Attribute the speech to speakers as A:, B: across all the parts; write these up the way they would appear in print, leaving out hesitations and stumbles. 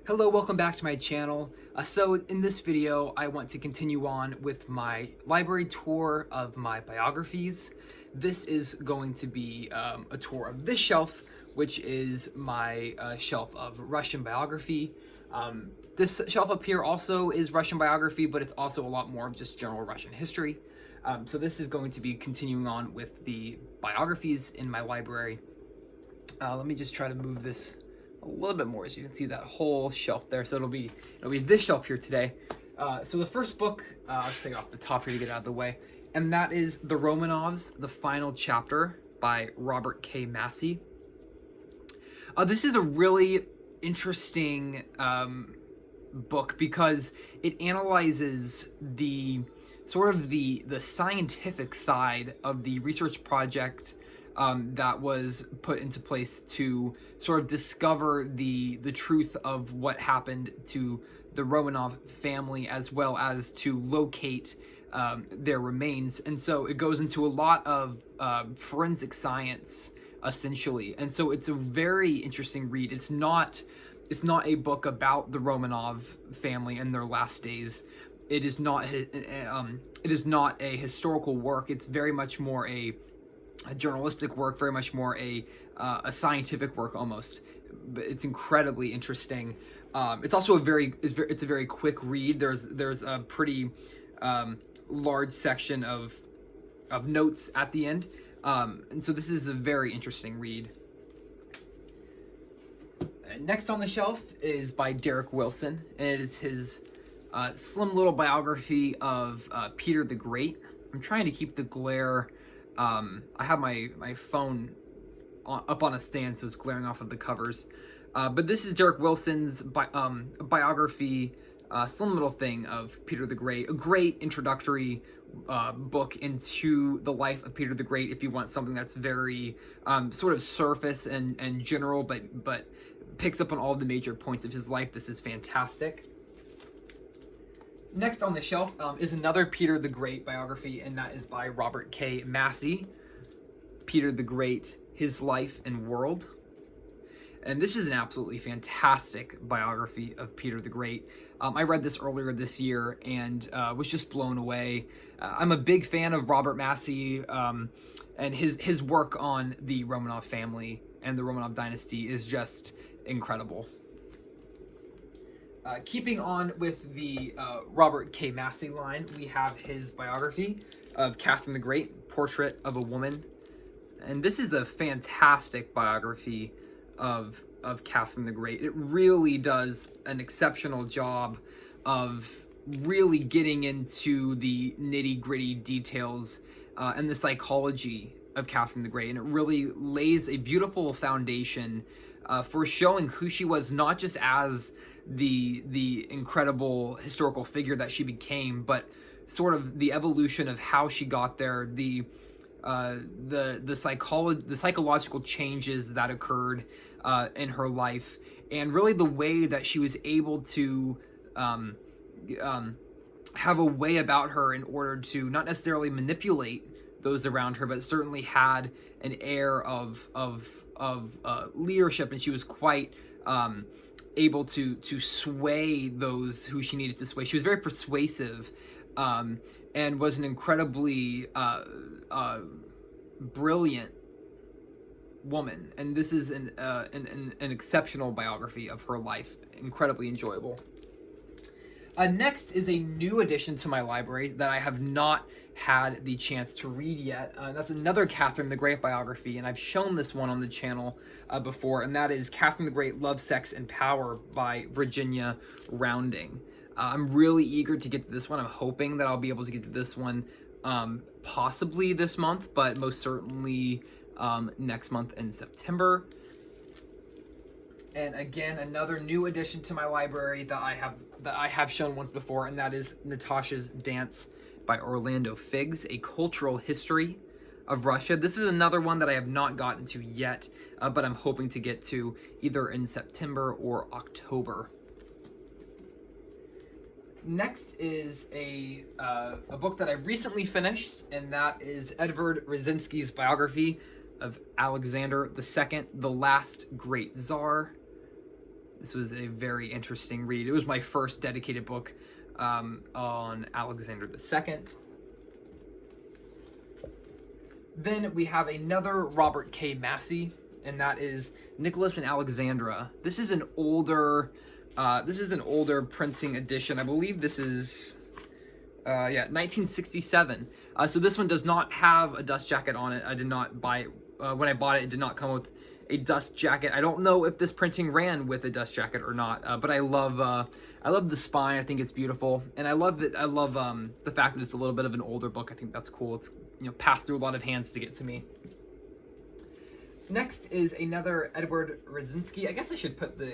A: Hello, welcome back to my channel. So in this video, I want to continue on with my library tour of my biographies. This is going to be a tour of this shelf, which is my shelf of Russian biography. This shelf up here also is Russian biography, but it's also a lot more of just general Russian history. So this is going to be continuing on with the biographies in my library. Let me just try to move this a little bit more so you can see that whole shelf there. So it'll be this shelf here today. So the first book, I'll take it off the top here to get out of the way, and that is The Romanovs, the Final Chapter by Robert K. Massey. This is a really interesting book because it analyzes the scientific side of the research project that was put into place to sort of discover the truth of what happened to the Romanov family, as well as to locate their remains. And so it goes into a lot of forensic science, essentially. And so it's a very interesting read. It's not a book about the Romanov family and their last days. It is not a historical work. It's very much more a journalistic work, very much more a scientific work almost. But it's incredibly interesting. It's also a very quick read. There's a pretty large section of notes at the end, and so this is a very interesting read. Next on the shelf is by Derek Wilson, and it is his slim little biography of Peter the Great. I'm trying to keep the glare. I have my phone up on a stand, so it's glaring off of the covers. But this is Derek Wilson's biography, slim little thing of Peter the Great. A great introductory book into the life of Peter the Great if you want something that's very sort of surface and general, but picks up on all the major points of his life. This is fantastic. Next on the shelf is another Peter the Great biography, and that is by Robert K. Massey, Peter the Great, His Life and World. And this is an absolutely fantastic biography of Peter the Great. I read this earlier this year and was just blown away. I'm a big fan of Robert Massey, and his work on the Romanov family and the Romanov dynasty is just incredible. Keeping on with the Robert K. Massey line, we have his biography of Catherine the Great, Portrait of a Woman. And this is a fantastic biography of Catherine the Great. It really does an exceptional job of really getting into the nitty-gritty details and the psychology of Catherine the Great. And it really lays a beautiful foundation for showing who she was, not just as the incredible historical figure that she became, but sort of the evolution of how she got there, the psychological changes that occurred in her life, and really the way that she was able to have a way about her in order to not necessarily manipulate those around her, but certainly had an air of leadership, and she was quite able to sway those who she needed to sway. She was very persuasive, and was an incredibly brilliant woman. And this is an exceptional biography of her life, incredibly enjoyable. Next is a new addition to my library that I have not had the chance to read yet. That's another Catherine the Great biography, and I've shown this one on the channel before, and that is Catherine the Great, Love, Sex, and Power by Virginia Rounding. I'm really eager to get to this one. I'm hoping that I'll be able to get to this one possibly this month, but most certainly next month in September. And again, another new addition to my library that I have shown once before, and that is Natasha's Dance by Orlando Figs, A Cultural History of Russia. This is another one that I have not gotten to yet, but I'm hoping to get to either in September or October. Next is a book that I recently finished, and that is Edward Rzynsky's biography of Alexander II, the Last Great Tsar. This was a very interesting read. It was my first dedicated book on Alexander II. Then we have another Robert K. Massey, and that is Nicholas and Alexandra. This is an older printing edition. I believe this is 1967. So this one does not have a dust jacket on it. I did not buy it. When I bought it, it did not come with a dust jacket. I don't know if this printing ran with a dust jacket or not, but I love the spine. I think it's beautiful, and I love the fact that it's a little bit of an older book. I think that's cool. It's passed through a lot of hands to get to me. Next is another Edward Rosinski. I guess I should put the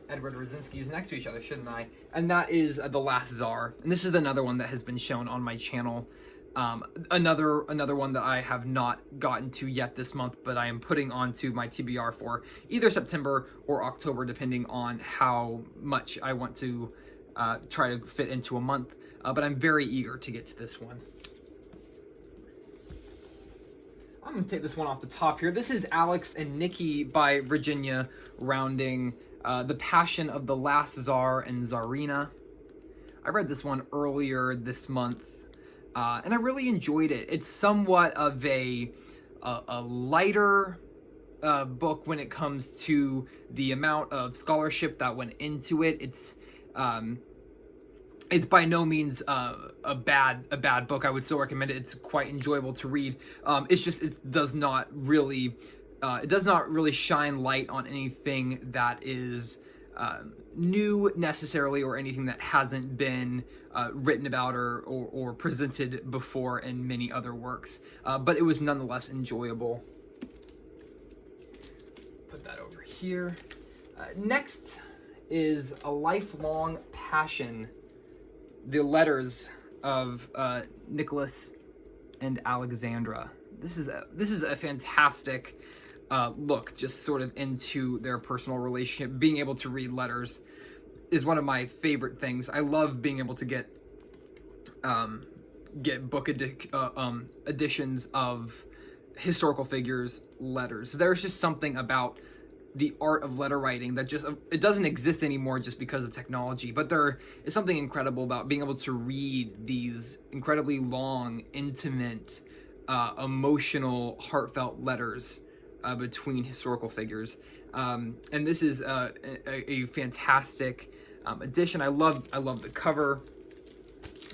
A: Edward Rosinskis next to each other, shouldn't I? And that is The Last Tsar. And this is another one that has been shown on my channel. Another one that I have not gotten to yet this month, but I am putting onto my TBR for either September or October, depending on how much I want to try to fit into a month. But I'm very eager to get to this one. I'm going to take this one off the top here. This is Alex and Nikki by Virginia Rounding. The Passion of the Last Tsar and Tsarina. I read this one earlier this month, and I really enjoyed it. It's somewhat of a lighter book when it comes to the amount of scholarship that went into it. It's by no means a bad book. I would still recommend it. It's quite enjoyable to read. It does not really shine light on anything that is new necessarily, or anything that hasn't been written about or presented before in many other works. But it was nonetheless enjoyable. Put that over here. Next is A Lifelong Passion, the letters of Nicholas and Alexandra. This is a fantastic look just sort of into their personal relationship. Being able to read letters is one of my favorite things. I love being able to get book editions of historical figures' letters. There's just something about the art of letter writing that it doesn't exist anymore just because of technology, but there is something incredible about being able to read these incredibly long, intimate, emotional, heartfelt letters between historical figures. And this is a fantastic edition. I love the cover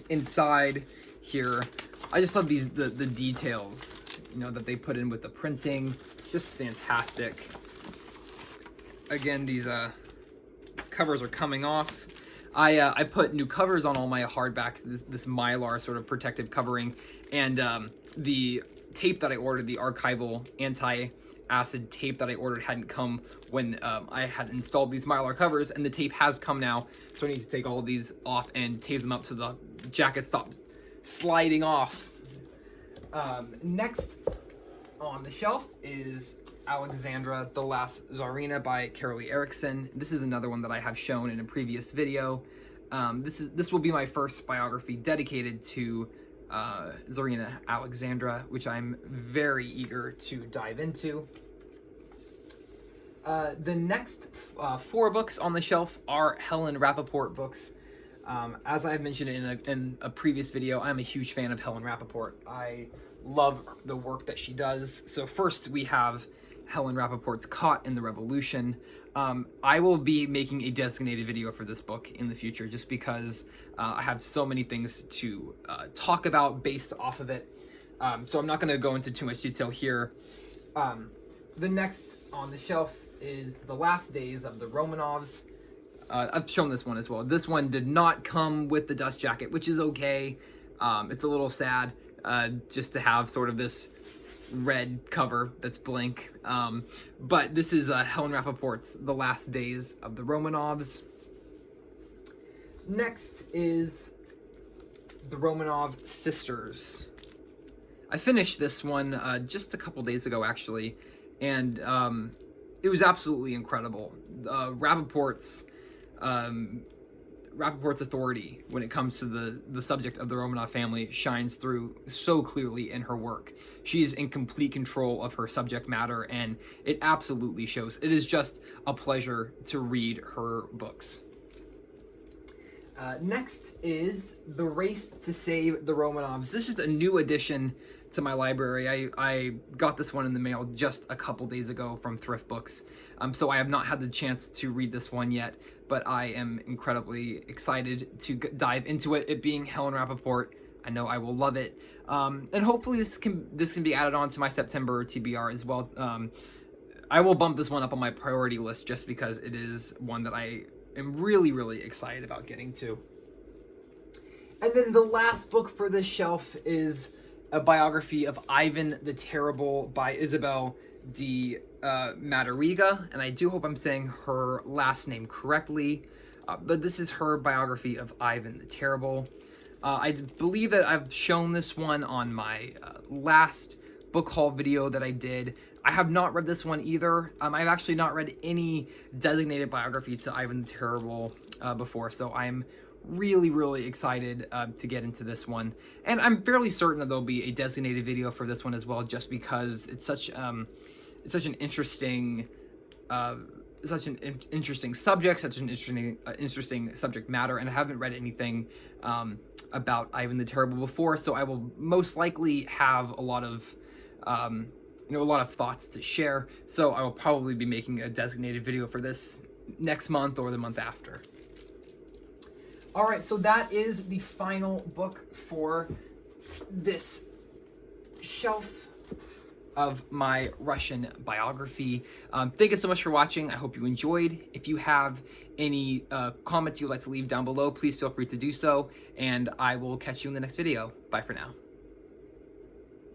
A: inside here. I just love the details, that they put in with the printing. Just fantastic. Again, these covers are coming off. I put new covers on all my hardbacks, this Mylar sort of protective covering, and the tape that I ordered, the archival anti-acid tape that I ordered, hadn't come when I had installed these Mylar covers, and the tape has come now, so I need to take all of these off and tape them up so the jacket stopped sliding off. Next on the shelf is Alexandra, The Last Tsarina by Carolee Erickson. This is another one that I have shown in a previous video. This will be my first biography dedicated to Tsarina Alexandra, which I'm very eager to dive into. The next 4 books on the shelf are Helen Rappaport books. As I have mentioned in a previous video, I'm a huge fan of Helen Rappaport. I love the work that she does. So first we have Helen Rappaport's Caught in the Revolution. I will be making a designated video for this book in the future, just because I have so many things to talk about based off of it. So I'm not going to go into too much detail here. The next on the shelf is The Last Days of the Romanovs. I've shown this one as well. This one did not come with the dust jacket, which is okay. It's a little sad just to have sort of this red cover that's blank. But this is Helen Rappaport's The Last Days of the Romanovs. Next is the Romanov Sisters. I finished this one just a couple days ago, actually, and it was absolutely incredible. Rappaport's Rappaport's authority when it comes to the subject of the Romanov family shines through so clearly in her work. She's in complete control of her subject matter, and it absolutely shows. It is just a pleasure to read her books. Next is The Race to Save the Romanovs. This is a new addition to my library. I got this one in the mail just a couple days ago from Thrift Books, so I have not had the chance to read this one yet, but I am incredibly excited to dive into it. It being Helen Rappaport, I know I will love it, and hopefully this can be added on to my September TBR as well. I will bump this one up on my priority list just because it is one that I am really, really excited about getting to. And then the last book for this shelf is a biography of Ivan the Terrible by Isabel de Madariaga, and I do hope I'm saying her last name correctly, but this is her biography of Ivan the Terrible. I believe that I've shown this one on my last book haul video that I did. I have not read this one either. I've actually not read any designated biography to Ivan the Terrible before, so I'm really, really excited to get into this one. And I'm fairly certain that there'll be a designated video for this one as well, just because it's such an interesting subject, such an interesting subject matter, and I haven't read anything about Ivan the Terrible before, so I will most likely have a lot of thoughts to share. So I will probably be making a designated video for this next month or the month after. All right, so that is the final book for this shelf of my Russian biography. Thank you so much for watching. I hope you enjoyed. If you have any comments you'd like to leave down below, please feel free to do so, and I will catch you in the next video. Bye for now.